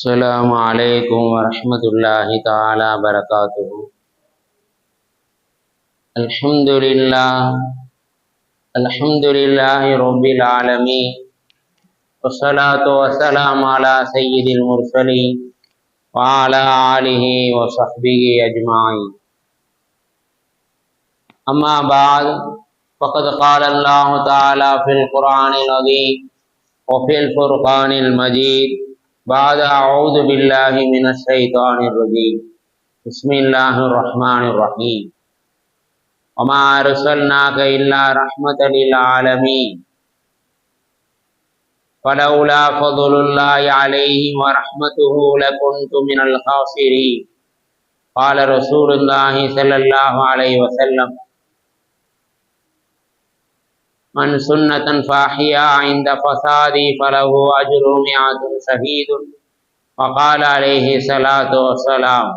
السلام عليكم ورحمة الله تعالى وبركاته. الحمد لله رب العالمين، والصلاة والسلام على سيد المرسلين وعلى آله وصحبه أجمعين. أما بعد، فقد قال الله تعالى في القرآن العظيم وفي الفرقان المجيد بعد أعوذ بالله من الشيطان الرجيم بسم الله الرحمن الرحيم وما أرسلناك إلا رحمة للعالمين فلولا فضل الله عليهم ورحمته لكنت من الخاسرين. قال رسول الله صلى الله عليه وسلم: من سنة فاحيا عند فسادي فله أجر 100 شهيد. وقال عليه الصلاة والسلام: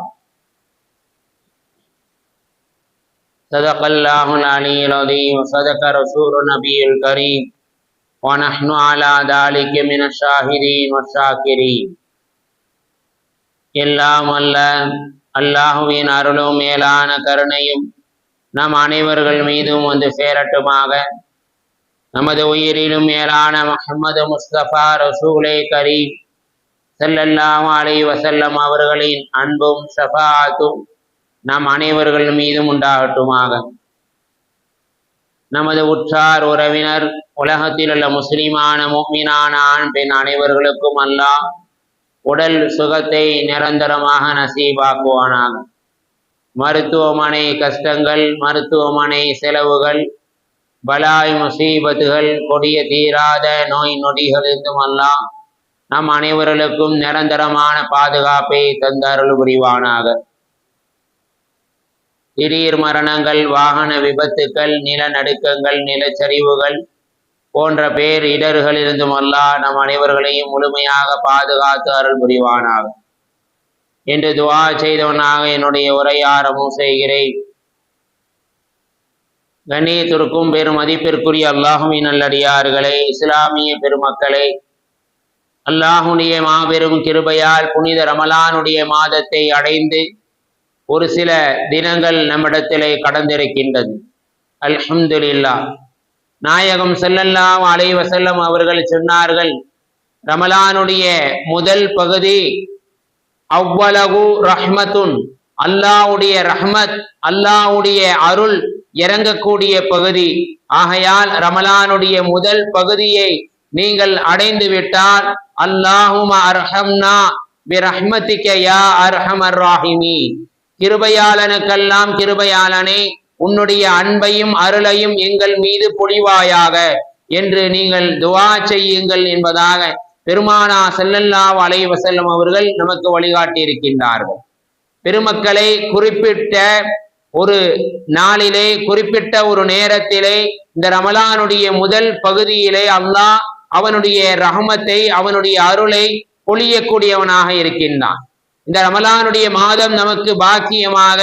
صدق الله العلي العظيم وصدق رسول النبي الكريم ونحن على ذلك من الشاهدين والشاكرين. எல்லாம் அல்ல அல்லாஹுவின் அருளும் மேலான கருணையும் நம் அனைவர்கள் மீதும் வந்து சேரட்டுமாக. நமது உயிரிலும் மேலான முஹம்மது முஸ்தபா ரசூலே கரீம் ஸல்லல்லாஹு அலைஹி வஸல்லம் அவர்களின் அன்பும் ஷஃபாஅத்தும் நம் அனைவர்கள் மீதும் உண்டாகட்டுமாக. நமது உற்றார் உறவினர் உலகத்தில் உள்ள முஸ்லிமான முஃமினான ஆண் பெண் அனைவர்களுக்கும் அல்லாஹ் உடல் சுகத்தை நிரந்தரமாக நசீபாக்குவானாக. மருத்துவமனை கஷ்டங்கள், மருத்துவமனை செலவுகள், பலாய் முசீபத்துகள், கொடிய தீராத நோய் நொடிகளிலிருந்தும் அல்லாஹ் நம் அனைவர்களுக்கும் நிரந்தரமான பாதுகாப்பை தந்தருள் புரிவானாக. திடீர் மரணங்கள், வாகன விபத்துக்கள், நிலநடுக்கங்கள், நிலச்சரிவுகள் போன்ற பேர் இடர்களிலிருந்தும் அல்லாஹ் நம் அனைவர்களையும் முழுமையாக பாதுகாத்து அருள் புரிவானாக என்று துஆ செய்தவனாக என்னுடைய உரையை ஆரம்பம் செய்கிறேன். கண்ணியத்திற்கும் பெரும் மதிப்பிற்குரிய அல்லாஹுவின் நல்லடியார்களே, இஸ்லாமிய பெருமக்களே, அல்லாஹுடைய மாபெரும் கிருபையால் புனித ரமலானுடைய மாதத்தை அடைந்து ஒரு சில தினங்கள் நம்மிடத்திலே கடந்திருக்கின்றது. அல்ஹம்துலில்லாஹ். நாயகம் ஸல்லல்லாஹு அலைஹி வஸல்லம் அவர்கள் சொன்னார்கள், ரமலானுடைய முதல் பகுதி அவ்வலகு ரஹ்மத்துன், அல்லாஹ்வுடைய ரஹ்மத், அல்லாஹ்வுடைய அருள் இறங்கக்கூடிய பகுதி. ஆகையால் ரமலானுடைய முதல் பகுதியை நீங்கள் அடைந்து விட்டால் அல்லாஹும்ம அர்ஹம்னா பிரஹ்மதிக யா அர்ஹமர் ராஹிமீன், கிருபையாளனுக்கெல்லாம் கிருபையாளனே, உன்னுடைய அன்பையும் அருளையும் எங்கள் மீது பொழிவாயாக என்று நீங்கள் துஆ செய்யுங்கள் என்பதாக பெருமானா ஸல்லல்லாஹு அலைஹி வஸல்லம் அவர்கள் நமக்கு வழிகாட்டி இருக்கின்றார்கள். பெருமக்களை, குறிப்பிட்ட ஒரு நாளிலே, குறிப்பிட்ட ஒரு நேரத்திலே, இந்த ரமலானுடைய முதல் பகுதியிலே அல்லாஹ் அவனுடைய ரஹமத்தை, அவனுடைய அருளை பொழியக்கூடியவனாக இருக்கின்றான். இந்த ரமலானுடைய மாதம் நமக்கு பாக்கியமாக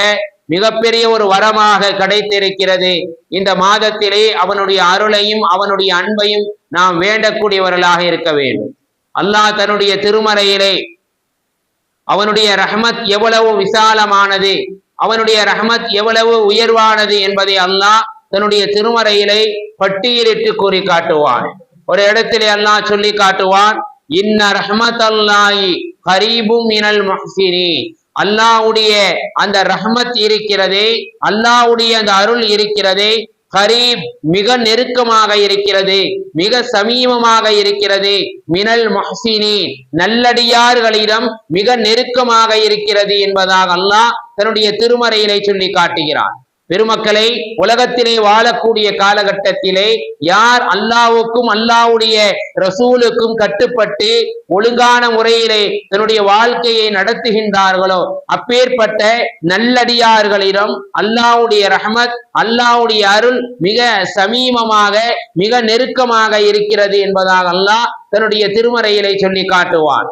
மிகப்பெரிய ஒரு வரமாக கிடைத்திருக்கிறது. இந்த மாதத்திலே அவனுடைய அருளையும் அவனுடைய அன்பையும் நாம் வேண்டக்கூடியவர்களாக இருக்க வேண்டும். அல்லாஹ் தன்னுடைய திருமறையிலே அவனுடைய ரஹமத் எவ்வளவு விசாலமானது, அவனுடைய ரஹமத் எவ்வளவு உயர்வானது என்பதை அல்லாஹ் தன்னுடைய திருமறையிலே பட்டியலிட்டு கூறி காட்டுவான். ஒரு இடத்திலே அல்லாஹ் சொல்லி காட்டுவான், இன்ன ரஹ்மத்தல்லாஹி கரீபும் மினல் முஹ்சினீன், அல்லாஹ்வுடைய அந்த ரஹ்மத் இருக்கிறதே, அல்லாஹ்வுடைய அந்த அருள் இருக்கிறதே, கரீப் மிக நெருக்கமாக இருக்கிறது, மிக சமீபமாக இருக்கிறது, மினல் முஹ்சினீன் நல்லடியார்களிடம் மிக நெருக்கமாக இருக்கிறது என்பதாக அல்லாஹ் தன்னுடைய திருமறையிலே சொல்லி காட்டுகிறார். பெருமக்களை, உலகத்திலே வாழக்கூடிய காலகட்டத்திலே யார் அல்லாஹ்வுக்கும் அல்லாஹ்வுடைய ரசூலுக்கும் கட்டுப்பட்டு ஒழுங்கான முறையிலே தன்னுடைய வாழ்க்கையை நடத்துகின்றார்களோ அப்பேற்பட்ட நல்லடியார்களிடம் அல்லாஹ்வுடைய ரஹமத், அல்லாஹ்வுடைய அருள் மிக சமீபமாக, மிக நெருக்கமாக இருக்கிறது என்பதாக அல்லாஹ் தன்னுடைய திருமறையிலே சொல்லி காட்டுவான்.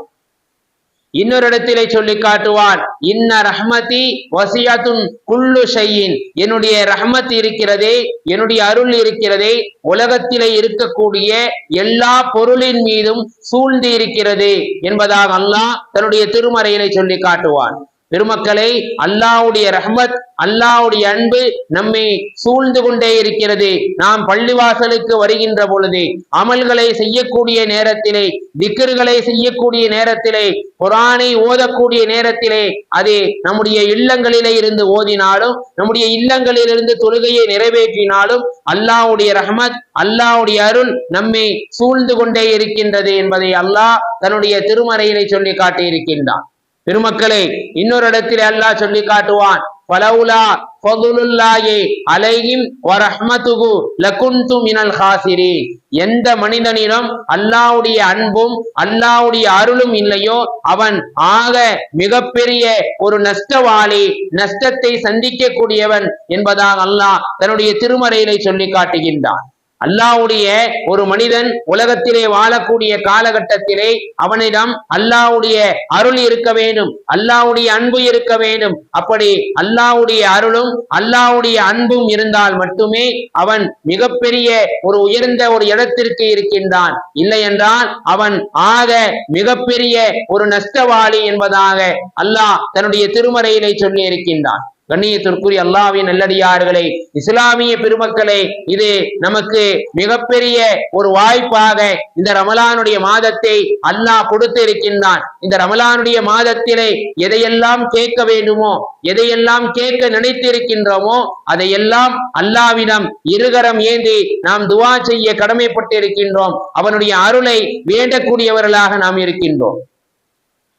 இன்னொரு இடத்திலே சொல்லி காட்டுவான், இன்ன ரஹ்மதி வசியத்துன் குல்லு ஷையின், என்னுடைய ரஹ்மத் இருக்கிறதே, என்னுடைய அருள் இருக்கிறதே, உலகத்திலே இருக்கக்கூடிய எல்லா பொருளின் மீதும் சூழ்ந்து இருக்கிறது என்பதாக அல்லாஹ் தன்னுடைய திருமறையிலே சொல்லி காட்டுவான். பெருமக்களை, அல்லாஹ்வுடைய ரஹ்மத், அல்லாஹ்வுடைய அன்பு நம்மை சூழ்ந்து கொண்டே இருக்கிறது. நாம் பள்ளிவாசலுக்கு வருகின்ற பொழுது, அமல்களை செய்யக்கூடிய நேரத்திலே, திக்ருகளை செய்யக்கூடிய நேரத்திலே, குர்ஆனை ஓதக்கூடிய நேரத்திலே, அது நம்முடைய இல்லங்களிலே இருந்து ஓதினாலும், நம்முடைய இல்லங்களிலிருந்து தொழுகையை நிறைவேற்றினாலும், அல்லாஹ்வுடைய ரஹ்மத், அல்லாஹ்வுடைய அருள் நம்மை சூழ்ந்து கொண்டே இருக்கின்றது என்பதை அல்லாஹ் தன்னுடைய திருமறையிலே சொல்லி காட்டியிருக்கின்றான். பெருமக்களே, இன்னொரு இடத்திலே அல்லாஹ் சொல்லி காட்டுவான், ஃபலவுலா ஃபதுலுல்லாஹி அலைஹிம் வ ரஹ்மத்துஹு லகுன்து மினல் காசிரீன், எந்த மனிதனிடம் அல்லாஹ்வுடைய அன்பும் அல்லாஹ்வுடைய அருளும் இல்லையோ அவன் ஆக மிகப்பெரிய ஒரு நஷ்டவாளி, நஷ்டத்தை சந்திக்க கூடியவன் என்பதாக அல்லாஹ் தன்னுடைய திருமறையிலே சொல்லி காட்டுகின்றான். அல்லாஹ்வுடைய ஒரு மனிதன் உலகத்திலே வாழக்கூடிய காலகட்டத்திலே அவனிடம் அல்லாஹ்வுடைய அருள் இருக்க வேண்டும், அல்லாஹ்வுடைய அன்பு இருக்க வேண்டும். அப்படி அல்லாஹ்வுடைய அருளும் அல்லாஹ்வுடைய அன்பும் இருந்தால் மட்டுமே அவன் மிகப்பெரிய ஒரு உயர்ந்த ஒரு இடத்திற்கு இருக்கின்றான். இல்லை என்றால் அவன் ஆக மிகப்பெரிய ஒரு நஷ்டவாளி என்பதாக அல்லாஹ் தன்னுடைய திருமறையிலே சொல்லி இருக்கின்றான். கண்ணியத்திற்குரிய அல்லாஹ்வின் நல்லடியார்களே, இஸ்லாமிய பெருமக்களே, இது நமக்கு மிகப்பெரிய ஒரு வாய்ப்பாக இந்த ரமலானுடைய மாதத்தை அல்லாஹ் கொடுத்து இருக்கின்றான். இந்த ரமலானுடைய மாதத்திலே எதையெல்லாம் கேட்க வேண்டுமோ, எதையெல்லாம் கேட்க நினைத்திருக்கின்றோமோ அதையெல்லாம் அல்லாஹ்விடம் இருகரம் ஏந்தி நாம் துஆ செய்ய கடமைப்பட்டு இருக்கின்றோம். அவனுடைய அருளை வேண்டக்கூடியவர்களாக நாம் இருக்கின்றோம்.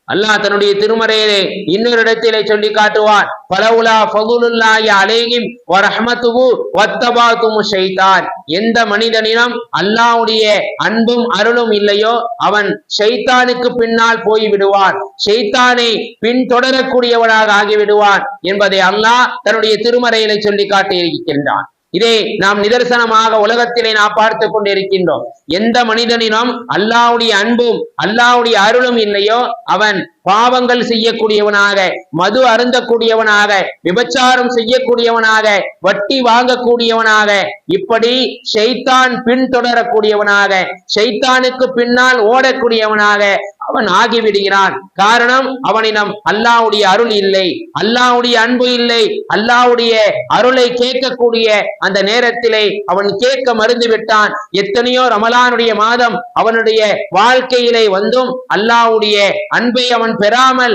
அல்லாஹ் தன்னுடைய திருமறையிலே இன்னொரு இடத்திலே சொல்லி காட்டுவான், ஃபலவுலா ஃபதுலுல்லாஹி அலைஹிம் வ ரஹ்மத்துஹு வத்தபாதுமு ஷைத்தான், எந்த மனிதனிடம் அல்லாஹ்வுடைய அன்பும் அருளும் இல்லையோ அவன் ஷைத்தானுக்கு பின்னால் போய் விடுவான், ஷைத்தானை பின்தொடரக்கூடியவனாக ஆகிவிடுவான் என்பதை அல்லாஹ் தன்னுடைய திருமறையிலே சொல்லி காட்டியிருக்கின்றான். இதை நாம் நிதர்சனமாக உலகத்திலே நாம் பார்த்து கொண்டிருக்கின்றோம். எந்த மனிதனிடம் அல்லாஹ்வுடைய அன்பும் அல்லாஹ்வுடைய அருளும் இல்லையோ அவன் பாவங்கள் செய்யக்கூடியவனாக, மது அருந்தக்கூடியவனாக, விபச்சாரம் செய்யக்கூடியவனாக, வட்டி வாங்கக்கூடியவனாக, இப்படி ஷைத்தான் பின்தொடரக்கூடியவனாக, ஷைத்தானுக்கு பின்னால் ஓடக்கூடியவனாக அவன் ஆகிவிடுகிறான். காரணம், அவனிடம் அல்லாஹ்வுடைய அருள் இல்லை, அல்லாஹ்வுடைய அன்பு இல்லை. அல்லாஹ்வுடைய அருளை கேட்கக்கூடிய அந்த நேரத்திலே அவன் கேட்க மறந்து விட்டான். எத்தனையோ ரமலானுடைய மாதம் அவனுடைய வாழ்க்கையிலே வந்தும் அல்லாஹ்வுடைய அன்பை அவன் பெறாமல்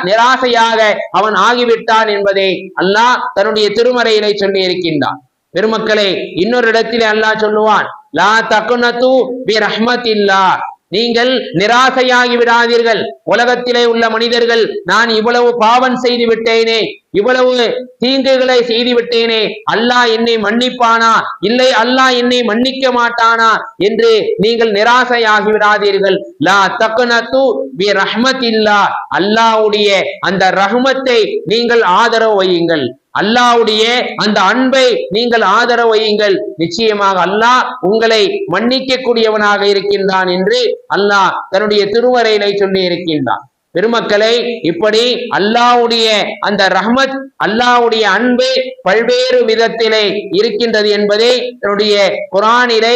நிராசையாக அவன் ஆகிவிட்டான் என்பதை அல்லாஹ் தன்னுடைய திருமறையிலே சொல்லி இருக்கின்றான். பெருமக்களே, இன்னொரு இடத்திலே அல்லாஹ் சொல்லுவான், லா தக்னது பி ரஹ்மத்தில்லாஹ், நீங்கள் நிராசையாகி விடாதீர்கள். உலகத்திலே உள்ள மனிதர்கள், நான் இவ்வளவு பாவம் செய்து விட்டேனே, இவ்வளவு தீங்குகளை செய்து விட்டேனே, அல்லாஹ் என்னை மன்னிப்பானா, இல்லை அல்லாஹ் என்னை மன்னிக்க மாட்டானா என்று நீங்கள் நிராசையாகி விடாதீர்கள். லா தக்னது பி ரஹ்மத்தில்லாஹ், அல்லாஹ்வுடைய அந்த ரஹ்மத்தை நீங்கள் ஆதரவு வையுங்கள், அல்லாஹ்வுடைய அந்த அன்பை நீங்கள் ஆதரவு வையுங்கள். நிச்சயமாக அல்லாஹ் உங்களை மன்னிக்க கூடியவனாக இருக்கின்றான் என்று அல்லாஹ் தன்னுடைய திருமறையிலே சொல்லி இருக்கின்றான். பெருமக்களை, இப்படி அல்லாஹ்வுடைய அந்த ரஹ்மத், அல்லாஹ்வுடைய அன்பு பல்வேறு விதத்திலே இருக்கின்றது என்பதை தன்னுடைய குர்ஆனிலே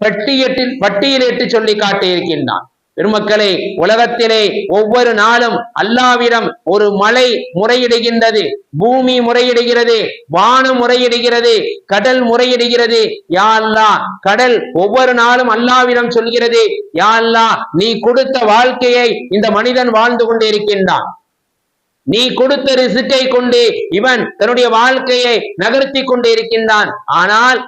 பட்டியலிட்டு சொல்லி காட்டியிருக்கின்றான். பெருமக்களே, உலகத்திலே ஒவ்வொரு நாளும் அல்லாஹ்விடம் ஒரு மலை முறையிடுகின்றது, பூமி முறையிடுகிறது, வானம் முறையிடுகிறது, கடல் முறையிடுகிறது. யா அல்லாஹ், கடல் ஒவ்வொரு நாளும் அல்லாஹ்விடம் சொல்கிறது, யா அல்லாஹ், நீ கொடுத்த வாழ்க்கையை இந்த மனிதன் வாழ்ந்து கொண்டிருக்கின்றான், நீ கொடுத்த ரிஸ்கை கொண்டு இவன் தன்னுடைய வாழ்க்கையை நகர்த்தி கொண்டு இருக்கின்றான். ஆனால்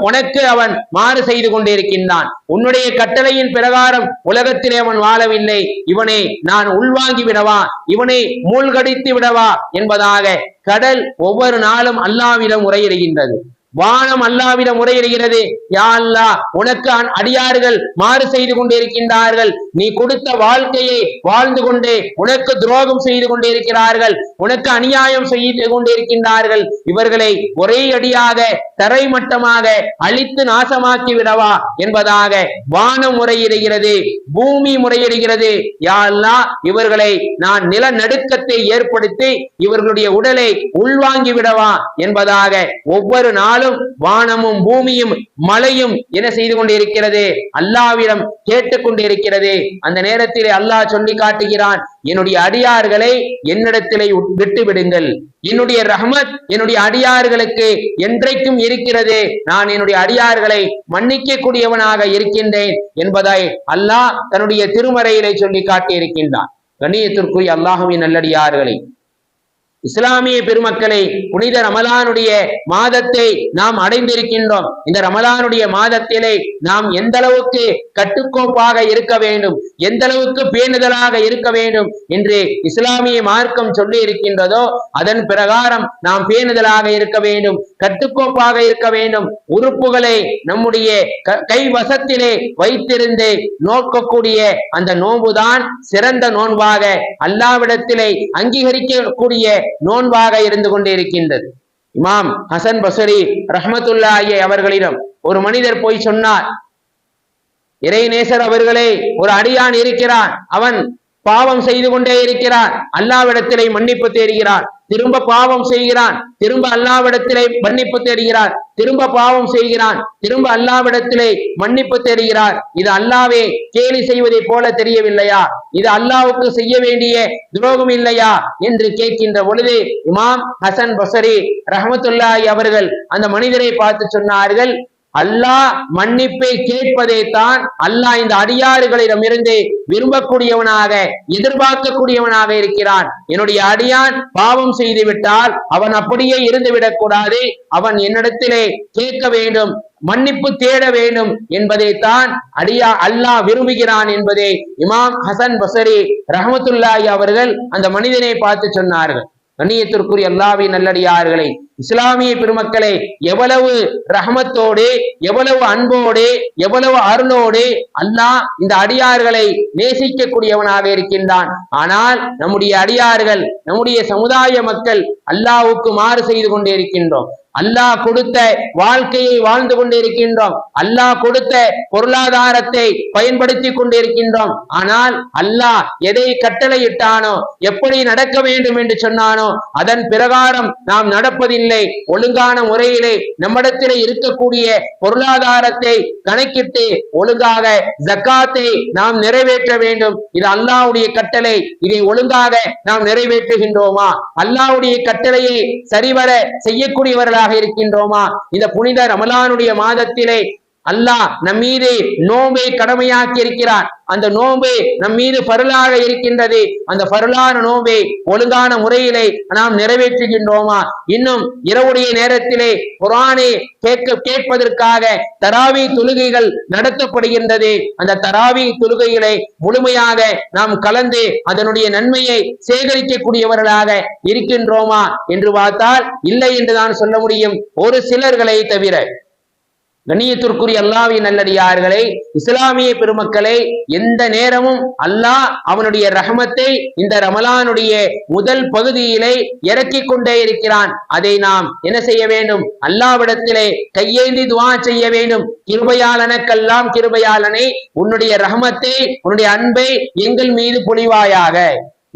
உனக்கு அவன் மாறு செய்து கொண்டிருக்கின்றான். உன்னுடைய கட்டளையின் பிரகாரம் உலகத்திலே அவன் வாழவில்லை. இவனை நான் உள்வாங்கி விடவா, இவனை மூழ்கடித்து விடவா என்பதாக கடல் ஒவ்வொரு நாளும் அல்லாஹ்விடம் முறையிடுகின்றது. வானம் அல்லாவிடம் முறையிடுகிறது, யா அல்லாஹ், உனக்கு அடியார்கள் மாறு செய்து கொண்டிருக்கின்றார்கள், நீ கொடுத்த வாழ்க்கையை வாழ்ந்து கொண்டே உனக்கு துரோகம் செய்து கொண்டிருக்கிறார்கள், உனக்கு அநியாயம் செய்து கொண்டிருக்கின்றார்கள், இவர்களை ஒரே அடியாக தரைமட்டமாக அழித்து நாசமாக்கி விடவா என்பதாக வானம் முறையிடுகிறது, பூமி முறையிடுகிறது, யா அல்லாஹ், இவர்களை நான் நிலநடுக்கத்தை ஏற்படுத்தி இவர்களுடைய உடலை உள்வாங்கி விடவா என்பதாக ஒவ்வொரு நாளும் வானமும் பூமியும் மழையும் என்ன செய்து கொண்டிருக்கிறது, அல்லாவிடம் கேட்டுக் கொண்டிருக்கிறது. அந்த நேரத்திலே அல்லாஹ் சொல்லி காட்டுகிறான், என்னுடைய அடியார்களை என்னிடத்திலே விட்டு விடுங்கள், என்னுடைய ரஹ்மத் என்னுடைய அடியார்களுக்கு என்றைக்கும் இருக்கிறது, நான் என்னுடைய அடியார்களை மன்னிக்க கூடியவனாக இருக்கின்றேன் என்பதை அல்லாஹ் தன்னுடைய திருமறையிலே சொல்லி காட்டியிருக்கின்றான். கண்ணியத்திற்குரிய அல்லாஹ்வின் நல்லடியார்களை, இஸ்லாமிய பெருமக்களை, புனித ரமலானுடைய மாதத்தை நாம் அடைந்திருக்கின்றோம். இந்த ரமலானுடைய மாதத்திலே நாம் எந்த அளவுக்கு கட்டுக்கோப்பாக இருக்க வேண்டும், எந்த அளவுக்கு பேணுதலாக இருக்க வேண்டும் என்று இஸ்லாமிய மார்க்கம் சொல்லி இருக்கின்றதோ அதன் பிரகாரம் நாம் பேணுதலாக இருக்க வேண்டும், கட்டுக்கோப்பாக இருக்க வேண்டும். உறுப்புகளை நம்முடைய கைவசத்திலே வைத்திருந்து நோக்கக்கூடிய அந்த நோன்புதான் சிறந்த நோன்பாக அல்லாஹ்விடத்திலே அங்கீகரிக்கக்கூடிய நோன்பாக இருந்து கொண்டிருக்கின்றது. இமாம் ஹசன் பஸ்ரி ரஹ்மத்துல்லாஹி அவர்களிடம் ஒரு மனிதர் போய் சொன்னார், இறைநேசர் அவர்களே, ஒரு அடியான் இருக்கிறான், அவன் பாவம் செய்து கொண்டே இருக்கிறான், அல்லாஹ்விடத்திலே மன்னிப்பு தேடுகிறான், திரும்ப பாவம் செய்கிறான், திரும்ப அல்லாஹ்விடத்திலே மன்னிப்பு தேடுகிறான், திரும்ப பாவம் செய்கிறான், திரும்ப அல்லாஹ்விடத்திலே மன்னிப்பு தேடுகிறார். இது அல்லாஹ்வே கேலி செய்வதை போல தெரியவில்லையா? இது அல்லாஹ்வுக்கு செய்ய வேண்டிய துரோகம் இல்லையா என்று கேட்கின்ற பொழுது இமாம் ஹசன் பஸ்ரி ரஹ்மத்துல்லாஹி அவர்கள் அந்த மனிதரை பார்த்து சொன்னார்கள், அல்லாஹ் மன்னிப்பை கேட்பதை தான் அல்லாஹ் இந்த அடியாறுகளிடமிருந்து விரும்பக்கூடியவனாக எதிர்பார்க்கக்கூடியவனாக இருக்கிறான். என்னுடைய அடியான் பாவம் செய்து விட்டால் அவன் அப்படியே இருந்து விடக்கூடாது, அவன் என்னிடத்திலே கேட்க வேண்டும், மன்னிப்பு தேட வேண்டும் என்பதைத்தான் அல்லாஹ் விரும்புகிறான் என்பதை இமாம் ஹசன் பஸ்ரி ரஹ்மத்துல்லாஹி அவர்கள் அந்த மனிதனை பார்த்து சொன்னார்கள். கண்ணியத்திற்குரிய அல்லாஹ்வின் நல்லடியார்களே, இஸ்லாமிய பெருமக்களை, எவ்வளவு ரஹமத்தோடு, எவ்வளவு அன்போடு, எவ்வளவு அருளோடு அல்லாஹ் இந்த அடியார்களை நேசிக்கக்கூடியவனாக இருக்கின்றான். ஆனால் நம்முடைய அடியார்கள், நம்முடைய சமுதாய மக்கள் அல்லாஹ்வுக்கு மாறு செய்து கொண்டே இருக்கின்றோம். அல்லாஹ் கொடுத்த வாழ்க்கையை வாழ்ந்து கொண்டிருக்கின்றோம், அல்லாஹ் கொடுத்த பொருளாதாரத்தை பயன்படுத்தி கொண்டிருக்கின்றோம். ஆனால் அல்லாஹ் எதை கட்டளையிட்டானோ, எப்படி நடக்க வேண்டும் என்று சொன்னானோ அதன் பிரகாரம் நாம் நடப்பதில்லை. ஒழுங்கான முறையிலே நம்மிடத்திலே இருக்கக்கூடிய பொருளாதாரத்தை கணக்கிட்டு ஒழுங்காக ஜக்காத்தை நாம் நிறைவேற்ற வேண்டும். இது அல்லாஹ்வுடைய கட்டளை, இதை ஒழுங்காக நாம் நிறைவேற்றுகின்றோமா? அல்லாஹ்வுடைய கட்டளையை சரிவர செய்யக்கூடியவர்களாக இருக்கின்றோமா? இந்த புனித ரமலானுடைய மாதத்திலே அல்லாஹ் நம் மீது நோன்பை கடமையாக்கி இருக்கிறான். அந்த நோன்பு நம் மீது ஃபர்லாக இருக்கின்றது. அந்த ஃபர்லான நோன்பை ஒழுங்கான முறையிலே நாம் நிறைவேற்றுகின்றோமா? இன்னும் இரவுடைய நேரத்திலே குர்ஆனை கேட்பதற்காக தராவி தொழுகைகள் நடத்தப்படுகின்றது. அந்த தராவி தொழுகைகளை முழுமையாக நாம் கலந்து அதனுடைய நன்மையை சேகரிக்கக்கூடியவர்களாக இருக்கின்றோமா என்று பார்த்தால் இல்லை என்றுதான் சொல்ல முடியும், ஒரு சிலர்களை தவிர. கண்ணியத்திற்குரிய அல்லாஹ்வின் நல்லடியார்களே, இஸ்லாமிய பெருமக்களை, எந்த நேரமும் அல்லாஹ் அவனுடைய ரஹமத்தை இந்த ரமலானுடைய முதல் பகுதியிலே இறக்கி கொண்டே இருக்கிறான். அதை நாம் என்ன செய்ய வேண்டும்? அல்லாஹ்விடத்திலே கையேந்தி துஆ செய்ய வேண்டும். கிருபையாளனுக்கெல்லாம் கிருபையாளனை, உன்னுடைய ரஹமத்தை, உன்னுடைய அன்பை எங்கள் மீது பொழிவாயாக.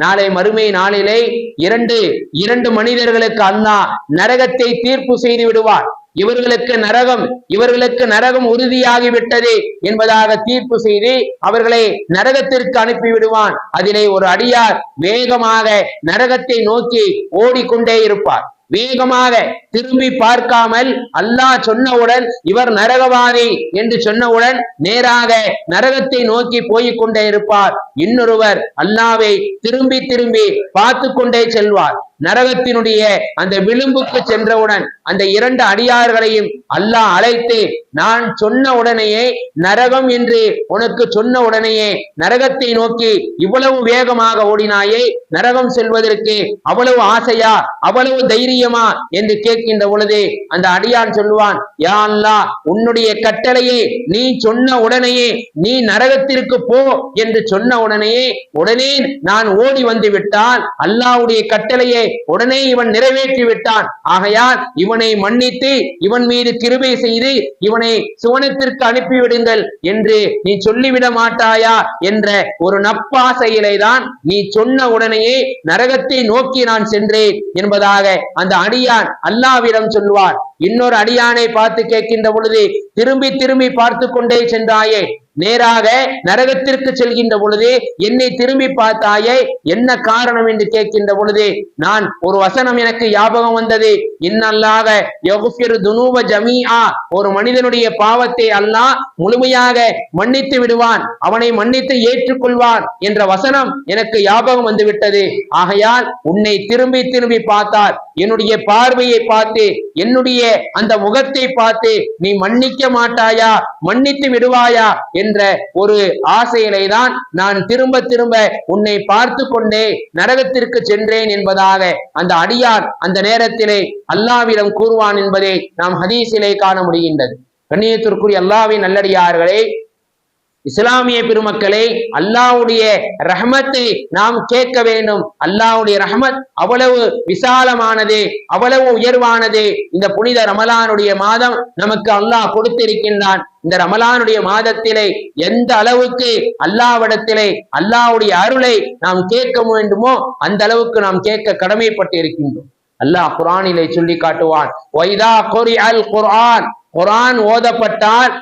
நாளை மறுமை நாளிலே இரண்டு மனிதர்களுக்கு அல்லாஹ் நரகத்தை தீர்ப்பு செய்து விடுவார். இவர்களுக்கு நரகம் உறுதியாகிவிட்டது என்பதாக தீர்ப்பு செய்து அவர்களை நரகத்திற்கு அனுப்பி விடுவான். அதிலே ஒரு அடியார் வேகமாக நரகத்தை நோக்கி ஓடிக்கொண்டே இருப்பார். வேகமாக திரும்பி பார்க்காமல் அல்லாஹ் சொன்னவுடன், இவர் நரகவாதி என்று சொன்னவுடன் நேராக நரகத்தை நோக்கி போய்க் கொண்டே இருப்பார். இன்னொருவர் அல்லாஹ்வை திரும்பி திரும்பி பார்த்து கொண்டே செல்வார். நரகத்தினுடைய அந்த விளிம்புக்கு சென்றவுடன் அந்த இரண்டு அடியார்களையும் அல்லாஹ் அழைத்து, நான் சொன்ன உடனேயே நரகம் என்று உனக்கு சொன்ன உடனேயே நரகத்தை நோக்கி இவ்வளவு வேகமாக ஓடினாயே, நரகம் செல்வதற்கு அவ்வளவு ஆசையா, அவ்வளவு தைரியம் முடியுமா என்று கேட்கின்ற பொழுது அந்த அடியான் சொல்லுவான், யா அல்லாஹ், உன்னுடைய கட்டளையை நீ சொன்ன உடனேயே, நீ நரகத்திற்கு போ என்று சொன்ன உடனே நான் ஓடி வந்து விட்டால் அல்லாஹ்வுடைய கட்டளையை உடனே இவன் நிறைவேற்றி விட்டான். ஆகையால் இவனை மன்னித்து இவன் மீது கிருபை செய்து இவனை சுவனத்திற்கு அனுப்பிவிடுங்கள் என்று நீ சொல்லிவிட மாட்டாயா என்ற ஒரு நப்பாசையிலே தான் நீ சொன்ன உடனேயே நரகத்தை நோக்கி நான் சென்றேன் என்பதாக அந்த அடியான் அல்லாஹ்விடம் சொல்வார். இன்னொரு அடியானை பார்த்து கேட்கின்ற பொழுது, திரும்பி திரும்பி பார்த்து கொண்டே சென்றாயே, நேராக நரகத்திற்கு செல்கின்ற பொழுது என்னை திரும்பி பார்த்தாயே, என்ன காரணம் என்று கேட்கின்ற பொழுது நான் ஒரு வசனம் எனக்கு ஞாபகம் வந்தது. இன்னல்லாஹ யக்ஃபிரு துனூப ஜமீஆ, ஒரு மனிதனுடைய பாவத்தை அல்லாஹ் முழுமையாக மன்னித்து விடுவான், அவனை மன்னித்து ஏற்றுக்கொள்வான் என்ற வசனம் எனக்கு ஞாபகம் வந்து விட்டது. ஆகையால் உன்னை திரும்பி திரும்பி பார்த்தால் என்னுடைய பார்வையை பார்த்து என்னுடைய அந்த முகத்தை பார்த்து நீ மன்னிக்க மாட்டாயா, மன்னித்து விடுவாயா என்ற ஒரு ஆசையிலே தான் நான் திரும்ப திரும்ப உன்னை பார்த்து கொண்டே நரகத்திற்கு சென்றேன் என்பதாக அந்த அடியார் அந்த நேரத்திலே அல்லாஹ்விடம் கூறுவான் என்பதை நாம் ஹதீஸிலே காண முடிகின்றது. கண்ணியத்திற்குரிய அல்லாஹ்வின் நல்லடியார்களே, இஸ்லாமிய பெருமக்களே, அல்லாஹ்வுடைய ரஹ்மத்தை நாம் கேட்க வேண்டும். அல்லாஹ்வுடைய ரஹ்மத் அவ்வளவு விசாலமானது, அவ்வளவு உயர்வானது. இந்த புனித ரமலானுடைய மாதம் நமக்கு அல்லாஹ் கொடுத்திருக்கின்றான். இந்த ரமலானுடைய மாதத்திலே எந்த அளவுக்கு அல்லாஹ்விடத்திலே அல்லாஹ்வுடைய அருளை நாம் கேட்க வேண்டுமோ அந்த அளவுக்கு நாம் கேட்க கடமைப்பட்டு இருக்கின்றோம். அல்லாஹ் குர்ஆனிலே சொல்லி காட்டுவான், வைதா குரிஅல் குர்ஆன், குர்ஆன் ஓதப்பட்டால்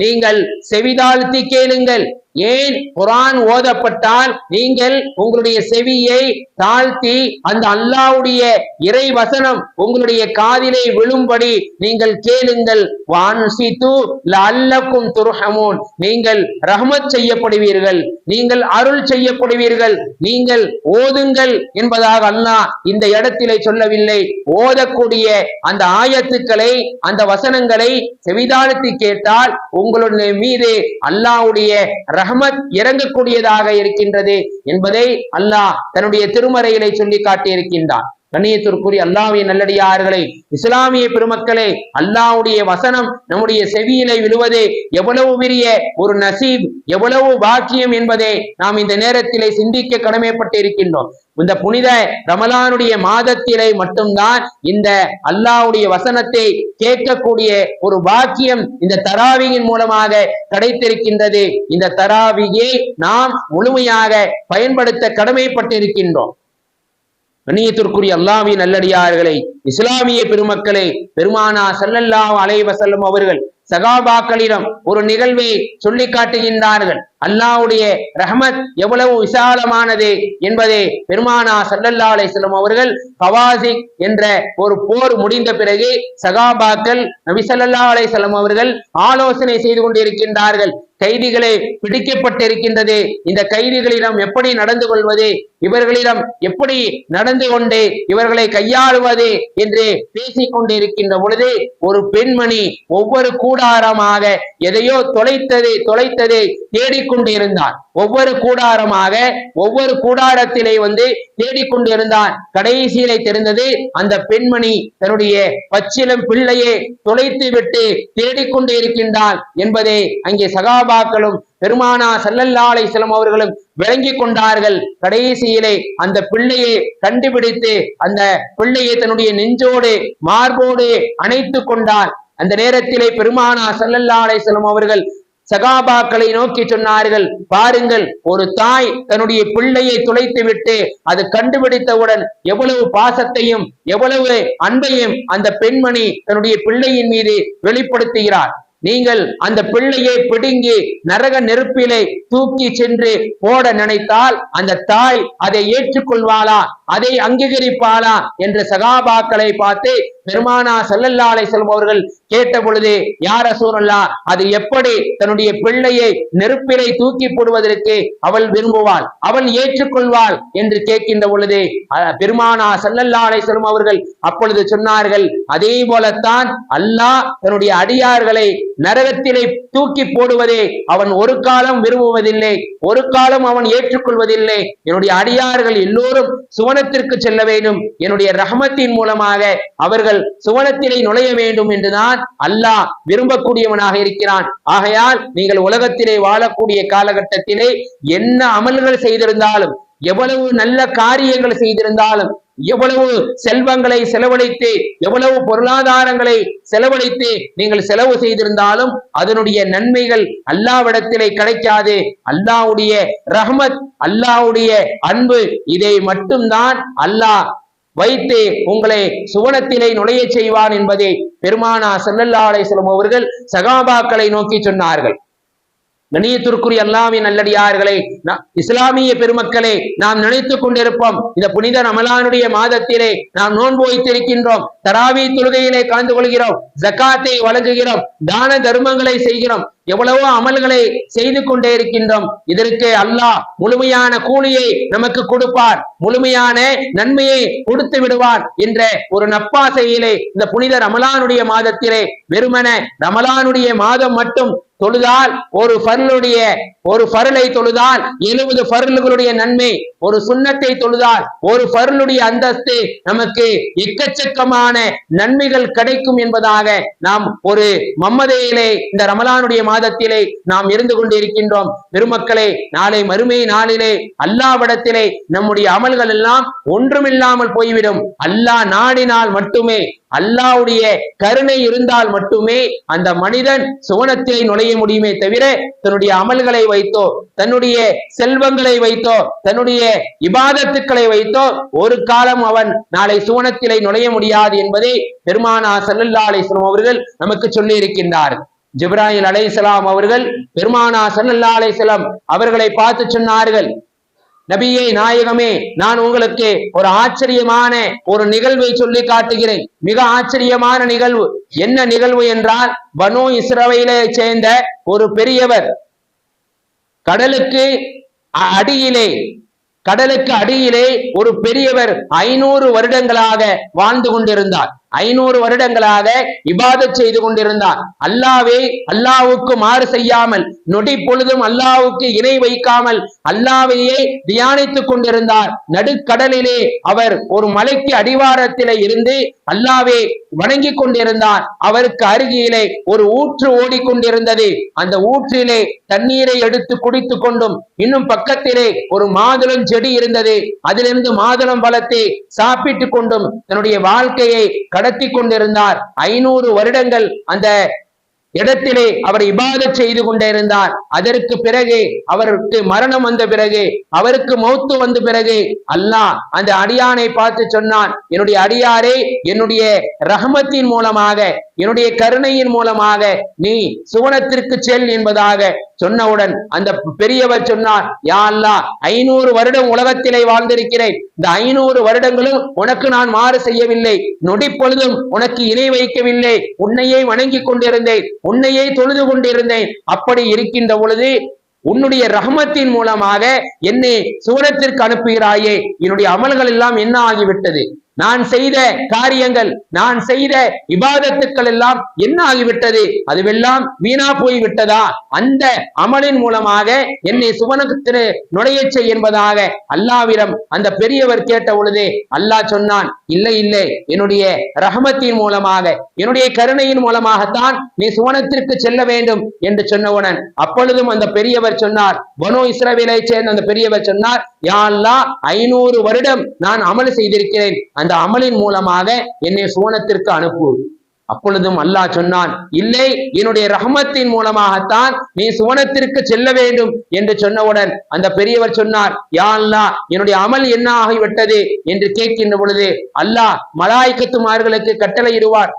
நீங்கள் செவிதாழ்த்தி கேளுங்கள். ஏன் குர்ஆன் ஓதப்பட்டால் நீங்கள் உங்களுடைய செவியை தாழ்த்தி அந்த அல்லாஹ்வுடைய இறை வசனம் உங்களுடைய காதிலே விழும்படி நீங்கள் கேளுங்கள். வான்சிது லஅல்லக்கும் துர்ஹமூன், நீங்கள் ரஹ்மத் செய்யப்படுவீர்கள், நீங்கள் அருள் செய்யப்படுவீர்கள், நீங்கள் ஓதுங்கள் என்பதாக அல்லாஹ் இந்த இடத்திலே சொல்லவில்லை. ஓதக்கூடிய அந்த ஆயத்துக்களை, அந்த வசனங்களை செவிதாழ்த்தி கேட்டால் உங்களுடைய மீது அல்லாஹ்வுடைய ரஹ்மத் இறங்கக்கூடியதாக இருக்கின்றது என்பதை அல்லாஹ் தன்னுடைய திருமறையிலே சொல்லி காட்டியிருக்கின்றான். கண்ணியத்திற்குரிய அல்லாஹ்வின் நல்லடியார்களே, இஸ்லாமிய பெருமக்களே, அல்லாஹ்வுடைய வசனம் நம்முடைய செவியிலே விழுவதே எவ்வளவு பெரிய ஒரு நசீப், எவ்வளவு பாக்கியம் என்பதை நாம் இந்த நேரத்திலே சிந்திக்க கடமைப்பட்டு இருக்கின்றோம். இந்த புனித ரமலானுடைய மாதத்திலே மட்டும்தான் இந்த அல்லாஹ்வுடைய வசனத்தை கேட்கக்கூடிய ஒரு பாக்கியம் இந்த தராவியின் மூலமாக கிடைத்திருக்கின்றது. இந்த தராவியை நாம் முழுமையாக பயன்படுத்த கடமைப்பட்டு இருக்கின்றோம். கண்ணியத்திற்குரிய அல்லாஹ்வின் நல்லடியார்களே, இஸ்லாமிய பெருமக்களே, பெருமானார் ஸல்லல்லாஹு அலைஹி வஸல்லம் அவர்கள் சகாபாக்களிடம் ஒரு நிகழ்வை சொல்லி காட்டுகின்றார்கள். அல்லாஹ்வுடைய ரஹ்மத் எவ்வளவு விசாலமானது என்பதை பெருமானார் ஸல்லல்லாஹு அலைஹி வஸல்லம் அவர்கள் ஹவாஸிக் என்ற ஒரு போர் முடிந்த பிறகு சகாபாக்கள் நபி ஸல்லல்லாஹு அலைஹி வஸல்லம் அவர்கள் ஆலோசனை செய்து கொண்டிருக்கின்றார்கள். கைதிகளை பிடிக்கப்பட்டிருக்கின்றது, இந்த கைதிகளிடம் எப்படி நடந்து கொள்வது, இவர்களிடம் எப்படி நடந்து கொண்டு இவர்களை கையாளுவது என்று பேசிக் கொண்டிருக்கின்ற பொழுது ஒரு பெண்மணி ஒவ்வொரு கூடாரமாக எதையோ தொலைத்ததை தேடிக்கொண்டிருந்தார். ஒவ்வொரு கூடாரமாக ஒவ்வொரு கூடாரத்திலே வந்து தேடிக்கொண்டிருந்தார். கடைசியிலே தெரிந்தது அந்த பெண்மணி தன்னுடைய பச்சிளம் பிள்ளையை தொலைத்து விட்டு தேடிக்கொண்டு இருக்கின்றார் என்பதை அங்கே சகாபாக்களும் பெருமானார் ஸல்லல்லாஹு அலைஹி வஸல்லம் அவர்களும் விளங்கி கொண்டார்கள். கடைசியிலே அந்த பிள்ளையை கண்டுபிடித்து அந்த பிள்ளையை தன்னுடைய நெஞ்சோடு மார்போடு அணைத்து கொண்டார். அந்த நேரத்திலே பெருமானார் ஸல்லல்லாஹு அலைஹி வஸல்லம் அவர்கள் சகாபாக்களை நோக்கி சொன்னார்கள், பாருங்கள், ஒரு தாய் தன்னுடைய பிள்ளையை துளைத்து விட்டு அது கண்டுபிடித்தவுடன் எவ்வளவு பாசத்தையும் எவ்வளவு அன்பையும் அந்த பெண்மணி தன்னுடைய பிள்ளையின் மீது வெளிப்படுத்துகிறார். நீங்கள் அந்த பிள்ளையை பிடுங்கி நரக நெருப்பிலே தூக்கி சென்று போட நினைத்தால் அந்த தாய் அதை ஏற்றுக்கொள்வாளா, அதை அங்கீகரிப்பாளா என்று சகாபாக்களை பார்த்து பெருமானார் ஸல்லல்லாஹு அலைஹி வஸல்லம் அவர்கள் கேட்ட பொழுது, யா ரசூலல்லாஹ், அது எப்படி தன்னுடைய பிள்ளையை நெருப்பிலை தூக்கி போடுவதற்கு அவள் விரும்புவாள், அவள் ஏற்றுக்கொள்வாள் என்று கேட்கின்ற பொழுது பெருமானார் ஸல்லல்லாஹு அலைஹி வஸல்லம் அவர்கள் அப்பொழுது சொன்னார்கள், அதே போலத்தான் அல்லாஹ் தன்னுடைய அடியார்களை நரகத்திலே தூக்கி போடுவதே அவன் ஒரு காலம் விரும்புவதில்லை, ஒரு காலம் அவன் ஏற்றுக்கொள்வதில்லை. என்னுடைய அடியார்கள் எல்லோரும் சுவன சுவனத்திற்கு செல்ல வேண்டும், என்னுடைய ரஹமத்தின் மூலமாக அவர்கள் சுவனத்திலே நுழைய வேண்டும் என்றுதான் அல்லாஹ் விரும்பக்கூடியவனாக இருக்கிறான். ஆகையால் நீங்கள் உலகத்திலே வாழக்கூடிய காலகட்டத்திலே என்ன அமல்கள் செய்திருந்தாலும், எவ்வளவு நல்ல காரியங்கள் செய்திருந்தாலும், எவ்வளவு செல்வங்களை செலவழித்து, எவ்வளவு பொருளாதாரங்களை செலவழித்து நீங்கள் செலவு செய்திருந்தாலும் அதனுடைய நன்மைகள் அல்லாஹ்விடத்திலே கிடைக்காது. அல்லாஹ்வுடைய ரஹ்மத், அல்லாஹ்வுடைய அன்பு, இதை மட்டும்தான் அல்லாஹ் வைத்து உங்களை சுவனத்திலே நுழைய செய்வான் என்பதை பெருமானார் ஸல்லல்லாஹு அலைஹி வஸல்லம் அவர்கள் சகாபாக்களை நோக்கி சொன்னார்கள். கண்ணியத்திற்குரிய அல்லாஹ்வின் நல்லடியார்களே, இஸ்லாமிய பெருமக்களே, நாம் நினைத்துக் கொண்டிருப்போம் இந்த புனித ரமலானுடைய மாதத்திலே நாம் நோன்பு வைத்திருக்கின்றோம், தராவி தொழுகையிலே கலந்து கொள்கிறோம், ஜகாத்தை வழங்குகிறோம், தான தர்மங்களை செய்கிறோம், எவ்வளவோ அமல்களை செய்து கொண்டே இருக்கின்றோம். இதற்கு அல்லாஹ் முழுமையான கூலியை நமக்கு கொடுப்பார், முழுமையான நன்மையை கொடுத்து விடுவார் என்ற ஒரு நப்பாசையிலே இந்த புனித ரமலானுடைய மாதத்திலே வெறுமன ரமலானுடைய மாதம் மட்டும் தொழுதால் ஒரு ஃபர்லை தொழுதால் 70 ஃபர்லுகளுடைய நன்மை, ஒரு சுன்னத்தை தொழுதால் ஒரு ஃபர்லுடைய அந்தஸ்து நமக்கு எக்கச்சக்கமான நன்மைகள் கிடைக்கும் என்பதாக நாம் ஒரு மம்மதையிலே இந்த ரமலானுடைய மாதத்திலே நாம் இருந்து கொண்டிருக்கின்றோம். பெருமக்களே, நாளை மறுமை நாளிலே அல்லாஹ்விடத்திலே நம்முடைய அமல்கள் எல்லாம் ஒன்றுமில்லாமல் போய்விடும். அல்லாஹ் நாடினால் மட்டுமே, அல்லாஹ்வுடைய கருணை இருந்தால் மட்டுமே அந்த மனிதன் சுவனத்தை நுழைய முடியுமே தவிர தன்னுடைய அமல்களை வைத்தோ, தன்னுடைய செல்வங்களை வைத்தோ, தன்னுடைய இபாதத்துக்களை வைத்தோ ஒரு காலம் அவன் நாளை சுவனத்திலே நுழைய முடியாது என்பதை பெருமானார் ஸல்லல்லாஹு அலைஹி வஸல்லம் அவர்கள் நமக்கு சொல்லி இருக்கின்றார். ஜிப்ராயில் அலைஹிஸ்ஸலாம் அவர்கள் பெருமானார் ஸல்லல்லாஹு அலைஹி வஸல்லம் அவர்களை பார்த்து சொன்னார்கள், நபியே நாயகமே, நான் உங்களுக்கு ஒரு ஆச்சரியமான ஒரு நிகழ்வை சொல்லி காட்டுகிறேன். மிக ஆச்சரியமான நிகழ்வு. என்ன நிகழ்வு என்றால், பனு இஸ்ரவேலை சேர்ந்த ஒரு பெரியவர் கடலுக்கு அடியிலே ஒரு பெரியவர் 500 வருடங்களாக வாழ்ந்து கொண்டிருந்தார். 500 வருடங்களாக இபாதத் செய்து கொண்டிருந்தார். அல்லாஹ்வுக்கு மாறு செய்யாமல், நொடி பொழுதும் அல்லாஹ்வுக்கு இணை வைக்காமல் அல்லாஹ்வையே தியானித்துக் கொண்டிருந்தார். நடுக்கடலிலே அவர் ஒரு மலைக்கு அடிவாரத்திலே இருந்து அல்லாஹ்வை வணங்கி கொண்டிருந்தார். அவருக்கு அருகிலே ஒரு ஊற்று ஓடிக்கொண்டிருந்தது. அந்த ஊற்றிலே தண்ணீரை எடுத்து குடித்துக் கொண்டும், இன்னும் பக்கத்திலே ஒரு மாதுளம் செடி இருந்தது, அதிலிருந்து மாதுளம் பழத்தை சாப்பிட்டுக் கொண்டும் தன்னுடைய வாழ்க்கையை கடத்தி கொண்டிருந்தார். 500 வருடங்கள் அந்த இடத்திலே அவர் இபாதத் செய்து கொண்டிருந்தார். அதற்கு பிறகு அவருக்கு மரணம் வந்த பிறகு, அவருக்கு மௌத்து வந்த பிறகு அல்லாஹ் அந்த அடியானை பார்த்து சொன்னான், என்னுடைய அடியாரே, என்னுடைய ரஹமத்தின் மூலமாக, என்னுடைய கருணையின் மூலமாக நீ சுவனத்திற்கு செல் என்பதாக சொன்னவுடன் அந்த பெரியவர் சொன்னார், யா அல்லாஹ், 500 வருடம் உலகத்திலே வாழ்ந்திருக்கிறேன். இந்த 500 வருடங்களும் உனக்கு நான் மாறு செய்யவில்லை, நொடி பொழுதும் உனக்கு இணை வைக்கவில்லை, உன்னையே வணங்கி கொண்டிருந்தேன், உன்னையே தொழுது கொண்டிருந்தேன். அப்படி இருக்கின்ற பொழுது உன்னுடைய ரஹமத்தின் மூலமாக என்னை சுவனத்திற்கு அனுப்புகிறாயே, என்னுடைய அமல்கள் எல்லாம் என்ன ஆகிவிட்டது? நான் செய்த காரியங்கள், நான் செய்த இபாதத்துக்கள் எல்லாம் என்ன ஆகிவிட்டது? அதுவெல்லாம் வீணா போய் விட்டதா? அந்த அமலின் மூலமாக என்னை சுவனத்திற்கு நுழைய செய் என்பதாக அல்லாஹ்விடம் அந்த பெரியவர் கேட்ட பொழுது அல்லாஹ் சொன்னான், இல்லை இல்லை, என்னுடைய ரஹமத்தின் மூலமாக, என்னுடைய கருணையின் மூலமாகத்தான் நீ சுவனத்திற்கு செல்ல வேண்டும் என்று சொன்னவுடன் அப்பொழுதும் அந்த பெரியவர் சொன்னார், பனு இஸ்ரவேலை சேர்ந்த அந்த பெரியவர் சொன்னார், யா அல்லாஹ், 500 வருடம் நான் அமல் செய்திருக்கிறேன், அந்த அமலின் மூலமாக என்னை சுவனத்திற்கு அனுப்பு. அப்பொழுதும் அல்லாஹ் சொன்னான், இல்லை, என்னுடைய ரஹமத்தின் மூலமாகத்தான் நீ சுவனத்திற்கு செல்ல வேண்டும் என்று சொன்னவுடன் அந்த பெரியவர் சொன்னார், யா அல்லாஹ், என்னுடைய அமல் என்ன ஆகிவிட்டது என்று கேட்கின்ற பொழுது அல்லாஹ் மலாயிக்கத்துமார்களுக்கு கட்டளையிடுவார்,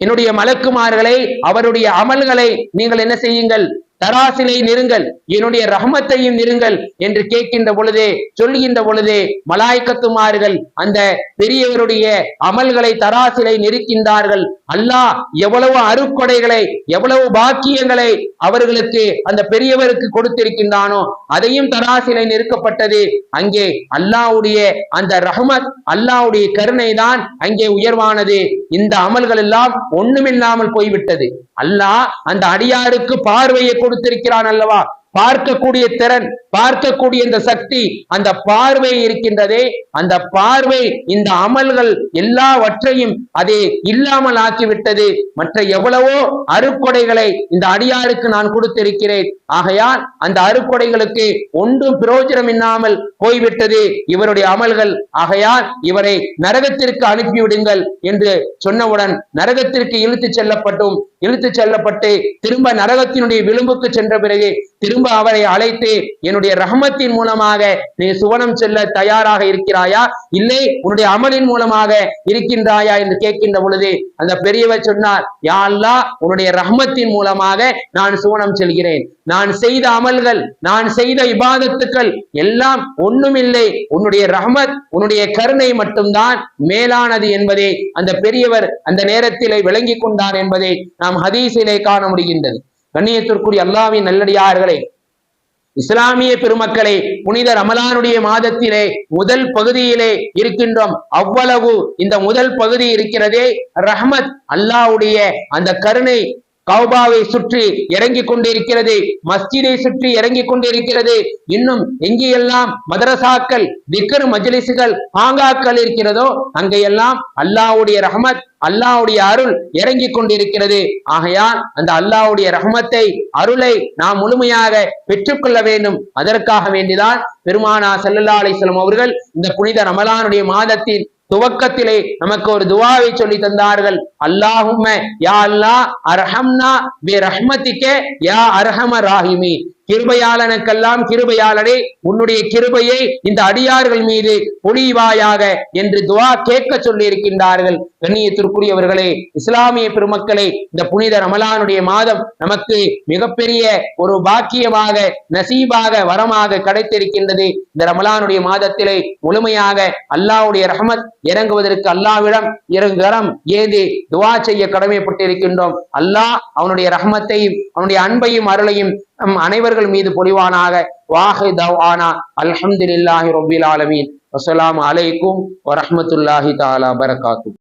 என்னுடைய மலக்குமார்களை, அவருடைய அமல்களை நீங்கள் என்ன செய்யுங்கள், தராசிலை நிறுங்கள், என்னுடைய ரஹமத்தையும் நிறுங்கள் என்று கேட்கின்ற பொழுதே, சொல்கின்ற பொழுதே மலாய்க்கத்துமார்கள் அந்த பெரியவருடைய அமல்களை தராசிலை நிறுக்கின்றார்கள். அல்லாஹ் எவ்வளவு அருட்கொடைகளை, எவ்வளவு பாக்கியங்களை அவர்களுக்கு அந்த பெரியவருக்கு கொடுத்திருக்கின்றானோ அதையும் தராசிலை நிறுக்கப்பட்டது. அங்கே அல்லாஹ்வுடைய அந்த ரஹமத், அல்லாஹ்வுடைய கருணை தான் அங்கே உயர்வானது. இந்த அமல்கள் எல்லாம் ஒண்ணுமில்லாமல் போய்விட்டது. அல்லாஹ் அந்த அடியாருக்கு பார்வையை கொடுத்திருக்கிறான் அல்லவா, பார்க்கக்கூடிய திறன், பார்க்கக்கூடிய இந்த சக்தி, அந்த பார்வை இருக்கின்றதே, அந்த பார்வை இந்த அமல்கள் எல்லாவற்றையும் அதே இல்லாமல் ஆக்கிவிட்டது. மற்ற எவ்வளவோ அருக்கொடைகளை இந்த அடியாருக்கு நான் கொடுத்திருக்கிறேன். ஆகையால் அந்த அருக்கொடைகளுக்கு ஒன்றும் பிரயோஜனம் இல்லாமல் போய்விட்டது இவருடைய அமல்கள். ஆகையால் இவரை நரகத்திற்கு அனுப்பிவிடுங்கள் என்று சொன்னவுடன் நரகத்திற்கு இழுத்து செல்லப்பட்டு திரும்ப நரகத்தினுடைய விளிம்புக்கு சென்ற பிறகு திரும்ப அவரை அழைத்து, என்னுடைய ரஹமத்தின் மூலமாக நீ சுவனம் செல்ல தயாராக இருக்கிறாயா, இல்லை உன்னுடைய அமலின் மூலமாக இருக்கின்றாயா என்று கேட்கின்ற பொழுது அந்த பெரியவர் சொன்னார், யா அல்லாஹ், உன்னுடைய ரஹமத்தின் மூலமாக நான் சுவனம் செல்கிறேன். நான் செய்த அமல்கள், நான் செய்த இபாதத்துக்கள் எல்லாம் ஒண்ணுமில்லை, உன்னுடைய ரஹமத், உன்னுடைய கருணை மட்டும்தான் மேலானது என்பதை அந்த பெரியவர் அந்த நேரத்திலே விளங்கி கொண்டார் என்பதை நாம் ஹதீஸிலே காண முடிகின்றது. கண்ணியத்திற்குரிய அல்லாஹ்வின் நல்லடியார்களே, இஸ்லாமிய பெருமக்களை, புனித ரமலானுடைய மாதத்திலே முதல் பகுதியிலே இருக்கின்றோம். அவ்வளவு இந்த முதல் பகுதி இருக்கிறதே, ரஹ்மத், அல்லாஹ்வுடைய அந்த கருணை கௌபாவை சுற்றி இறங்கி கொண்டிருக்கிறது, மஸ்ஜிதை சுற்றி இறங்கி கொண்டிருக்கிறது. இன்னும் எங்கேயெல்லாம் மதரசாக்கள், திக்ர் மஜ்லிஸ்கள், ஹாங்காக்கள் இருக்கிறதோ அங்கெல்லாம் அல்லாஹ்வுடைய ரஹ்மத், அல்லாஹ்வுடைய அருள் இறங்கி கொண்டிருக்கிறது. ஆகையால் அந்த அல்லாஹ்வுடைய ரஹ்மத்தை, அருளை நாம் முழுமையாக பெற்றுக்கொள்ள வேண்டும். அதற்காக வேண்டிதான் பெருமானார் ஸல்லல்லாஹு அலைஹி வஸல்லம் அவர்கள் இந்த புனித ரமலானுடைய மாதத்தின் துவக்கத்திலே நமக்கு ஒரு துவாவை சொல்லி தந்தார்கள். அல்லாஹும்ம யா அல்லாஹ் அர்ஹம்னா பி ரஹ்மதிக யா அர்ஹம ராஹிமி. கிருபையாளனுக்கெல்லாம் கிருபையாளனே, உன்னுடைய கிருபையை இந்த அடியார்கள் மீது பொழிவாயாக என்று துவா கேட்க சொல்லி இருக்கின்றார்கள். கண்ணியத்திற்குரியவர்களே, இஸ்லாமிய பெருமக்களை, இந்த புனித ரமலானுடைய மாதம் நமக்கு மிகப்பெரிய ஒரு பாக்கியமாக, நசீபாக, வரமாக கிடைத்திருக்கின்றது. இந்த ரமலானுடைய மாதத்திலே முழுமையாக அல்லாஹ்வுடைய ரஹ்மத் இறங்குவதற்கு அல்லாஹ்விடம் இறங்கரம் ஏந்தி துவா செய்ய கடமைப்பட்டிருக்கின்றோம். அல்லாஹ் அவனுடைய ரஹ்மத்தையும் அவனுடைய அன்பையும் அருளையும் நம் அனைவர்கள் மீது பொழிவானாக. வாஹி தவ்ஆனா அல்ஹம்துலில்லாஹி ரப்பில் ஆலமீன். வஸ்ஸலாமு அலைக்கும் வரஹ்மத்துல்லாஹி தஆலா பரகாத்துஹு.